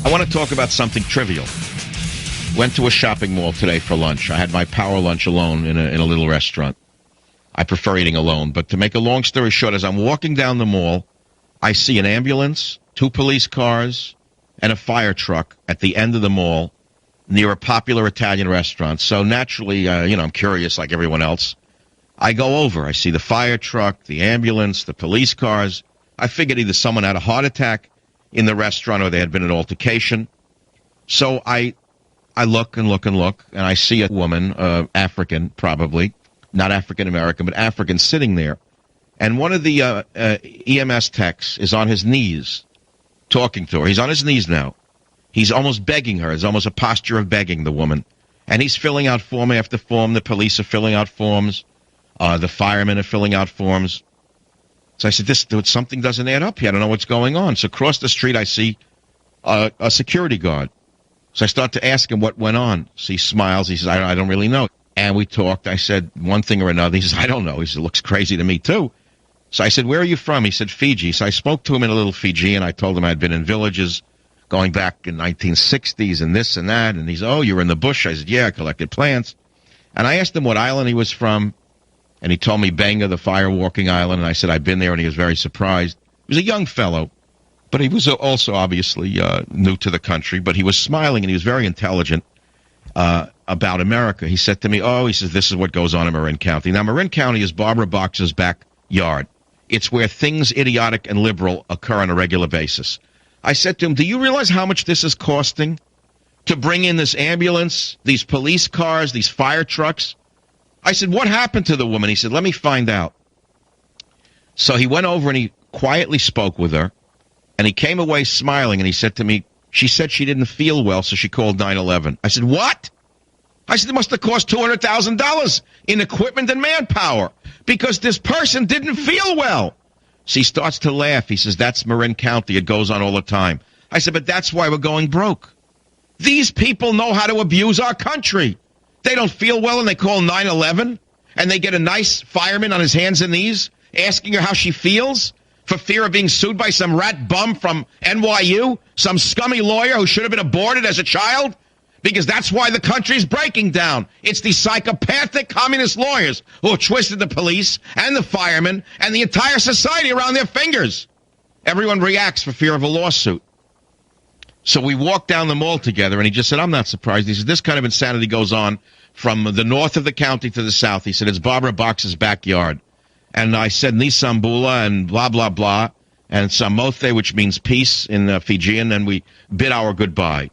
I want to talk about something trivial. Went to a shopping mall today for lunch. I had my power lunch alone in a little restaurant. I prefer eating alone. But to make a long story short, as I'm walking down the mall, I see an ambulance, 2 police cars, and a fire truck at the end of the mall near a popular Italian restaurant. So naturally, I'm curious like everyone else. I go over. I see the fire truck, the ambulance, the police cars. I figured either someone had a heart attack in the restaurant or there had been an altercation. So I look and look and look, and I see a woman, African probably, not African-American, but African, sitting there. And one of the EMS techs is on his knees talking to her. He's on his knees now. He's almost begging her. It's almost a posture of begging the woman. And he's filling out form after form. The police are filling out forms. The firemen are filling out forms. So I said, something doesn't add up here. I don't know what's going on. So across the street, I see a security guard. So I start to ask him what went on. So he smiles. He says, I don't really know. And we talked. I said one thing or another. He says, I don't know. He said, it looks crazy to me, too. So I said, where are you from? He said, Fiji. So I spoke to him in a little Fijian. I told him I'd been in villages going back in 1960s and this and that. And he said, oh, you're in the bush. I said, yeah, I collected plants. And I asked him what island he was from. And he told me Benga, the fire-walking island. And I said, I've been there, and he was very surprised. He was a young fellow, but he was also obviously new to the country. But he was smiling, and he was very intelligent about America. He said to me, this is what goes on in Marin County. Now, Marin County is Barbara Boxer's backyard. It's where things idiotic and liberal occur on a regular basis. I said to him, do you realize how much this is costing to bring in this ambulance, these police cars, these fire trucks? I said, what happened to the woman? He said, let me find out. So he went over and he quietly spoke with her, and he came away smiling, and he said to me, she said she didn't feel well, so she called 911. I said, what? I said, it must have cost $200,000 in equipment and manpower because this person didn't feel well. So he starts to laugh. He says, that's Marin County. It goes on all the time. I said, but that's why we're going broke. These people know how to abuse our country. They don't feel well and they call 911 and they get a nice fireman on his hands and knees asking her how she feels for fear of being sued by some rat bum from NYU, some scummy lawyer who should have been aborted as a child, because that's why the country's breaking down. It's these psychopathic communist lawyers who have twisted the police and the firemen and the entire society around their fingers. Everyone reacts for fear of a lawsuit. So we walked down the mall together, and he just said, I'm not surprised. He said, this kind of insanity goes on from the north of the county to the south. He said, it's Barbara Boxer's backyard. And I said, Nisambula and blah, blah, blah, and Samothe, which means peace in Fijian, and we bid our goodbye.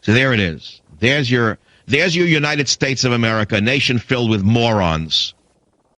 So there it is. There's your United States of America, a nation filled with morons.